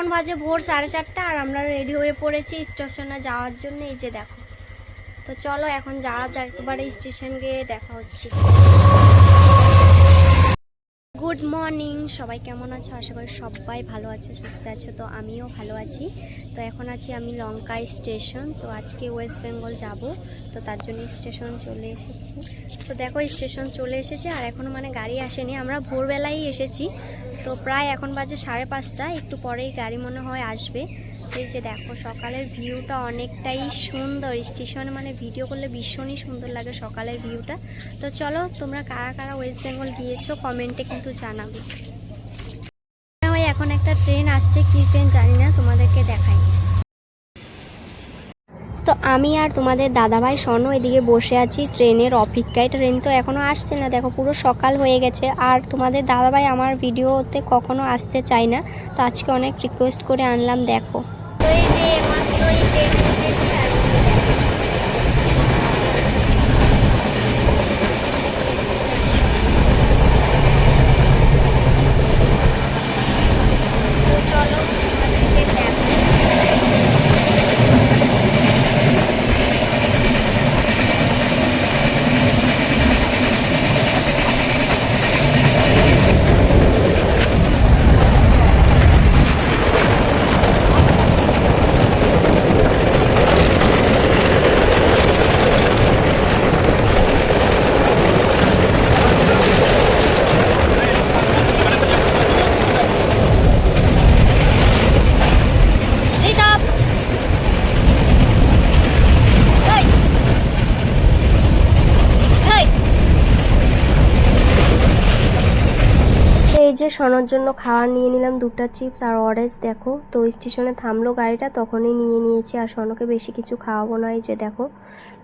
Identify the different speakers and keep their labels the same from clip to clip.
Speaker 1: এখন বাজে ভোর 4:30 আর আমরা রেডি হয়ে পড়েছি স্টেশনে যাওয়ার জন্য। এই যে দেখো, তো চলো এখন যাওয়া যাক, একবারে স্টেশন গিয়ে দেখা হচ্ছে। গুড মর্নিং, সবাই কেমন আছো? আশা করি সবাই ভালো আছো, সুস্থ আছো। তো আমিও ভালো আছি। তো এখন আছি আমি লঙ্কা স্টেশন। তো আজকে ওয়েস্ট বেঙ্গল যাব, তো তার জন্য স্টেশন চলে এসেছি। তো দেখো স্টেশন চলে এসেছে আর এখনও মানে গাড়ি আসেনি, আমরা ভোরবেলাই এসেছি। তো প্রায় এখন বাজে 5:30, একটু পরেই গাড়ি মনে হয় আসবে। এই যে দেখো সকালের ভিউটা অনেকটাই সুন্দর, স্টেশনে মানে ভিডিও করলে ভীষণই সুন্দর লাগে সকালের ভিউটা। তো চলো তোমরা কারা কারা ওয়েস্ট বেঙ্গল গিয়েছো কমেন্টে কিন্তু জানাবে। এখন একটা ট্রেন আসছে, কি ট্রেন জানি না, তোমাদেরকে দেখাই। তো আমি আর তোমাদের দাদাভাই সনু এদিকে বসে আছি ট্রেনের অপেক্ষায়। ট্রেন তো এখনও আসছে না, দেখো পুরো সকাল হয়ে গেছে। আর তোমাদের দাদাভাই আমার ভিডিওতে কখনো আসতে চায় না, তো আজকে অনেক রিকোয়েস্ট করে আনলাম। দেখো তো এই যে মাত্রই ট্রেন উঠেছে আর তো চলো তোমাদেরকে দেখো। এই যে শোনার জন্য খাবার নিয়ে নিলাম, 2টা চিপস আর অরেঞ্জ। দেখো তো স্টেশনে থামলো গাড়িটা, তখনই নিয়ে নিয়েছি। আর শোনোকে বেশি কিছু খাওয়াবো না। এই যে দেখো,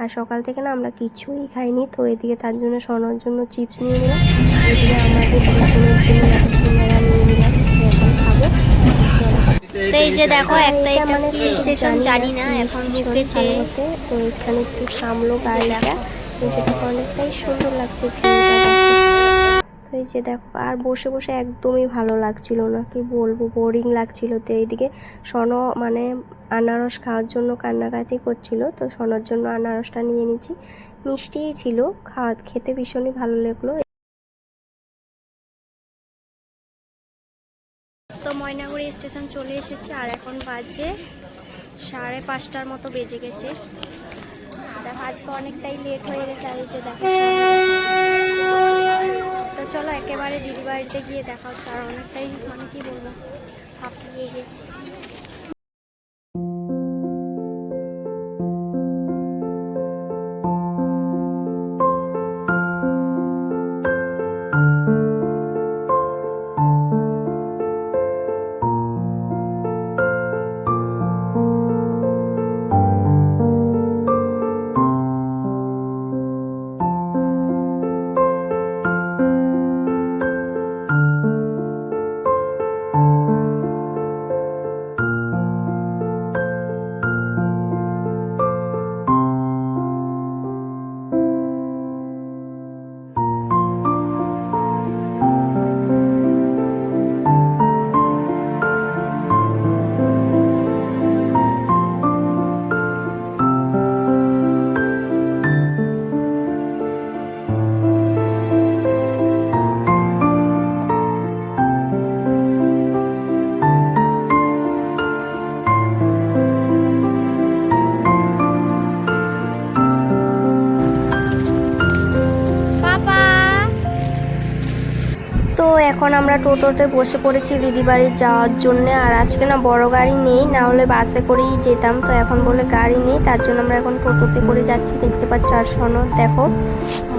Speaker 1: আর সকাল থেকে না আমরা কিছুই খাইনি, তো এদিকে তার জন্য শোনার জন্য চিপস নিয়ে নিলাম, এদিকে আমাদের দুজনের জন্য সিঙ্গারা নিয়ে নিলাম, এখন খাবো। তো এই যে দেখো একটা এটা কি স্টেশন জানি না, এখন ঢুকেছে। তো এখানে একটু থামলো গাড়িটা, তো যেটা অনেকটাই সুন্দর লাগছে। তো এই যে দেখো, আর বসে বসে একদমই ভালো লাগছিল না, কি বলবো, বোরিং লাগছিল। তো এইদিকে সনো মানে আনারস খাওয়ার জন্য কান্নাকাটি করছিল, তো সনোর জন্য আনারসটা নিয়ে নিয়েছি। মিষ্টিই ছিল, খেতে ভীষণই ভালো লাগলো। তো ময়নাগুড়ি স্টেশন চলে এসেছে আর এখন বাজে 5:30 মতো বেজে গেছে। দেখো আজকে অনেকটাই লেট হয়ে গেছে। আর এই যে দেখো, তো চলো একেবারে দিদি বাড়িতে গিয়ে দেখা হচ্ছে। আর অনেকটাই মানে কি বলবো, হাঁপিয়ে গেছি। তো এখন আমরা টোটোতে বসে পড়েছি দিদি বাড়ি যাওয়ার জন্য। আর আজকে না বড় গাড়ি নেই, না হলে বাসে করেই যেতাম। তো এখন বলে গাড়ি নেই, তার জন্য আমরা এখন টোটোতে করে যাচ্ছি। দেখতে পাচ্ছি আর সনদ দেখো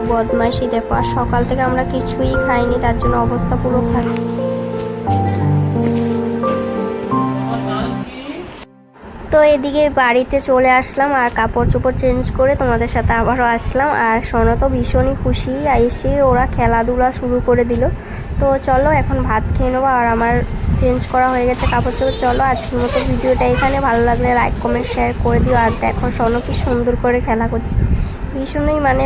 Speaker 1: বদমাইশি দেখো, আর সকাল থেকে আমরা কিছুই খাইনি, তার জন্য অবস্থা পুরো খারাপ। তো এদিকে বাড়িতে চলে আসলাম আর কাপড় চোপড় চেঞ্জ করে তোমাদের সাথে আবারও আসলাম। আর সোনা তো ভীষণই খুশি, এসে ওরা খেলাধুলা শুরু করে দিল। তো চলো এখন ভাত খেয়ে নেবো। আর আমার চেঞ্জ করা হয়ে গেছে কাপড় চোপড়। চলো আজকের মতো ভিডিওটা এখানে, ভালো লাগলে লাইক কমেন্ট শেয়ার করে দিও। আর দেখো সোনা কি সুন্দর করে খেলা করছে, ভীষণই মানে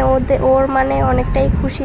Speaker 1: ওর মানে অনেকটাই খুশি।